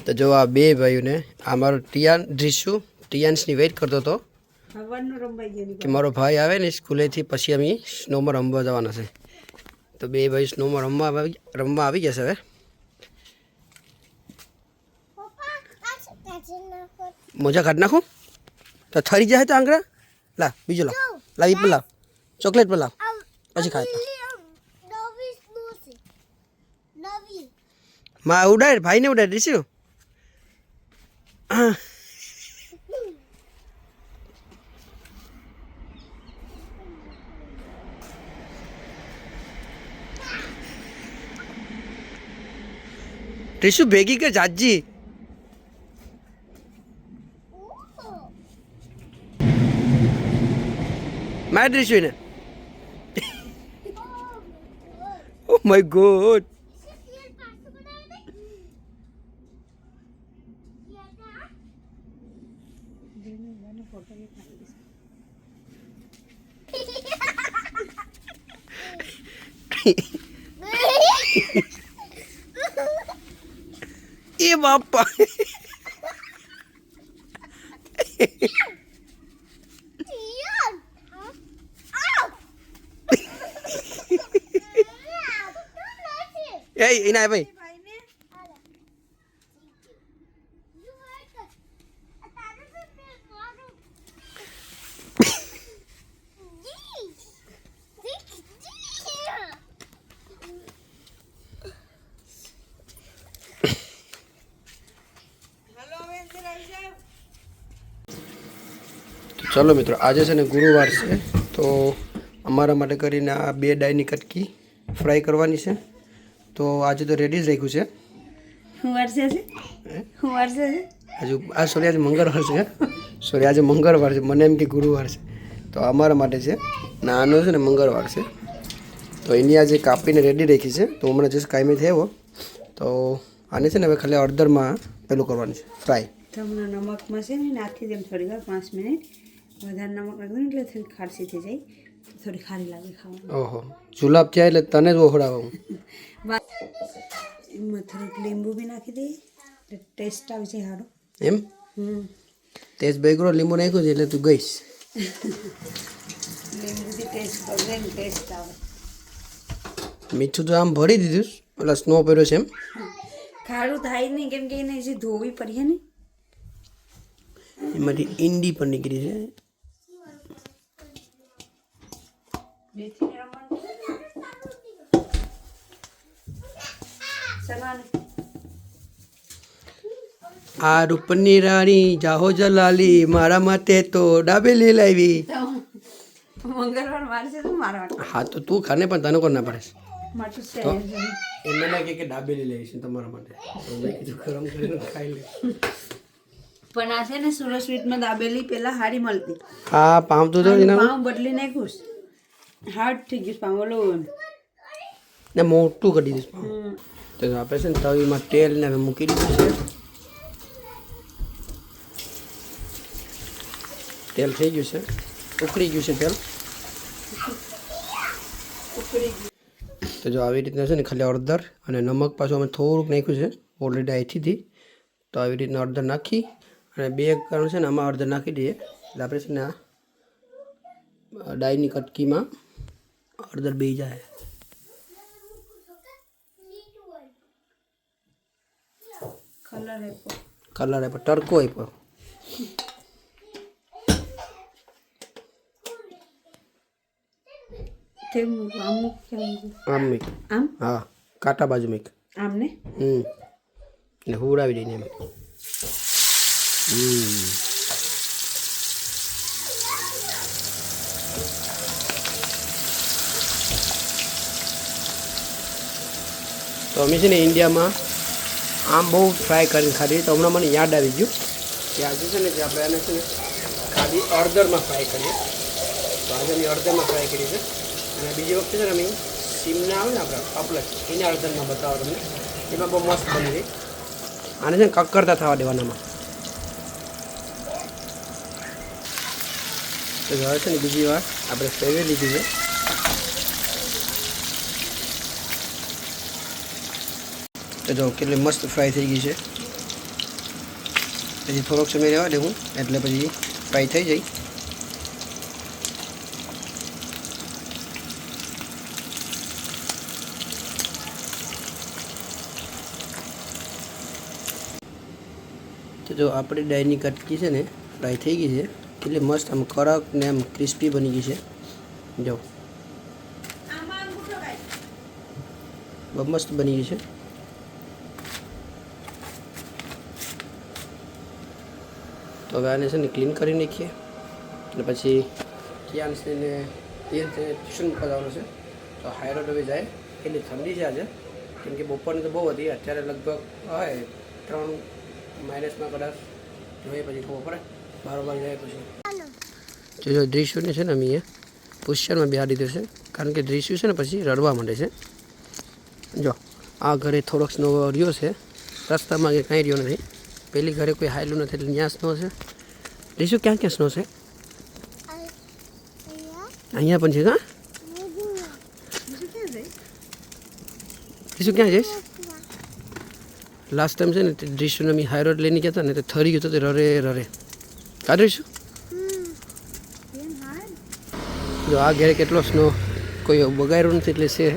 તો જો આ બે ભાઈઓને આ મારો ટિયાન્સની વેઇટ કરતો હતો કે મારો ભાઈ આવે ને સ્કૂલેથી પછી અમે સ્નોમાં રમવા જવાના છે. તો બે ભાઈ સ્નોમાં રમવા આવી ગયા છે હવે. મોજા કાઢી નાખું તો થરી જાય તો આંગળા લા બીજો લાવ લાવી પેલા ચોકલેટ પેલા પછી ખાય માં ઉડાડ ભાઈને ઉડાડ દીશું. ટીશુ ભેગી કે જાજી માર દઈશું એને. ઓ માય ગોડ એ બાપા એ ઇના ભાઈ ચલો મિત્રો આજે છે ને ગુરુવાર છે તો અમારા માટે કરીને આ બે ડાયની કટકી ફ્રાય કરવાની છે. તો આજે તો રેડી જ રાખ્યું છે. હજુ આ સોરી આજે મંગળવાર છે. સોરી આજે મંગળવાર છે, મને એમ કે ગુરુવાર છે. તો અમારા માટે છે ને આનો છે ને મંગળવાર છે. તો એની આજે કાપીને રેડી રાખી છે. તો હમણાં જસ્ટ કાયમી થયો તો આને છે ને હવે ખાલી અડધરમાં પેલું કરવાનું છે ફ્રાય. હમણાં નમકમાં છે ને નાખી દેમ થોડી વાર 5 મિનિટ વધારે નમક નાખી એટલે થોડી ખારસી થઈ જાય, થોડી ખારી લાગે ખાવાનું. ઓહો જુલાબ થયા એટલે તને જ ઓહડાવું. એમાં થોડુંક લીંબુ બી નાખી દઈએ એટલે ટેસ્ટ આવે છે સારો એમ. ટેસ્ટ બેગરો લીંબુ નાખ્યું છે એટલે તું ગઈશ. લીંબુથી ટેસ્ટ બગડે ને ટેસ્ટ આવે. મીઠું તો આમ ભરી દીધું એટલે સ્નો પહેર્યો છે એમ. ખારું થાય નહીં કેમ કે એને જે ધોવી પડીએ ને એમાંથી ઈંડી પણ નીકળી છે. આ રૂપની રાણી જાહો જલાલી મારા માટે તો ડાબેલી લાવી. મંગળવાર મારશે તો મારા માટે. હા તો તું ખાને પણ તને કોણ ના પડે માટું છે એમને ના કે ડાબેલી લાવી છે તમારા માટે. તો મેં કીધું ગરમ કરીને ખાઈ લે. પણ આ છે ને સુરત સ્વીટમાં દાબેલી પેલા હારી મળતી. હા પામતું તો એના પાઉં બદલી નાખ્યું હાર્ડ થઈ ગયું પાઉં ઓલો ને મોટું કરી દીધું પાઉં. તો આપણે છે ને તવીમાં તેલ ને મૂકી દીધું છે. તેલ થઈ ગયું છે, ઉકળી ગયું છે તેલ. તો જો આવી રીતના છે ને ખાલી હળદર અને નમક પાછું અમે થોડુંક નાખ્યું છે ઓલરેડી અહીંથી. તો આવી રીતના હળદર નાખી અને બે કારણ છે ને આમાં હળદર નાખી દઈએ એટલે આપણે છે ને આ ડાયની કટકીમાં હળદર બે જાય. કલર આપ્યો ટરકો આપ્યો. આમ મીક હા કાંટા બાજુ મીક આમ ને ને હુડાવી દઈને એમ. તો અમે છે ને ઇન્ડિયામાં આમ બહુ ફ્રાય કરીને ખાધી. તો હમણાં મને યાદ આવી ગયું કે આજે છે ને કે આપણે આને છે ને ખાલી અડધરમાં ફ્રાય કરીએ. તો આજે અમે અડધરમાં ફ્રાય કરી છે. અને બીજી વખતે છે ને અમે સીમના આવે ને આપણે પાપલેટ એને અડધરમાં બતાવો તમને. એમાં બહુ મસ્ત બની ગઈ. આને છે ને કકરતા થવા દેવાનામાં. તો હવે છે ને બીજી વાર આપણે ફેરવી લીધી છે. તો જો કેટલી મસ્ત ફ્રાય થઈ ગઈ છે. પછી થોડોક સમય રહેવા દેવું એટલે પછી ફ્રાય થઈ જાય. તો જો આપણી ડાળની કટકી છે ને ફ્રાય થઈ ગઈ છે, એટલે મસ્ત આમ કડક ને આમ ક્રિસ્પી બની ગઈ છે. જો બહુ મસ્ત બની ગઈ છે. તો હવે આને છે ને ક્લીન કરી નાખીએ અને પછી કિયાન્સને તેલ છે ટ્યુશન મૂકવા જવાનું છે. તો હાઈરોડ હવે જાય. એટલી ઠંડી છે આજે, કેમ કે બપોરની તો બહુ હતી. અત્યારે લગભગ હોય 3 - કદાચ જોઈએ પછી ખબર પડે. બારોબાર જાય પછી જો દ્રિશુને છે ને અમે અહીંયા પુષ્કરમાં બેહાડી દીધો છે, કારણ કે દ્રિશુ છે ને પછી રડવા માંડે છે. જો આ ઘરે થોડોક સ્નો રહ્યો છે, રસ્તામાં કે કાંઈ રહ્યો નથી. પેલી ઘરે કોઈ હાયલું નથી એટલે ત્યાં સ્નો છે. દ્રિશુ ક્યાં ક્યાં સ્નો છે? અહીંયા પણ છે. હા દ્રિશુ ક્યાં જઈશ? લાસ્ટ ટાઈમ છે ને દ્રિશુને અમે હાઈ રોડ લઈને ગયા હતા ને તો થરી ગયું તો રરે કા દ્રિશુ? જો આ ઘરે કેટલો સ્નો કોઈ બગાડ્યો નથી એટલે છે.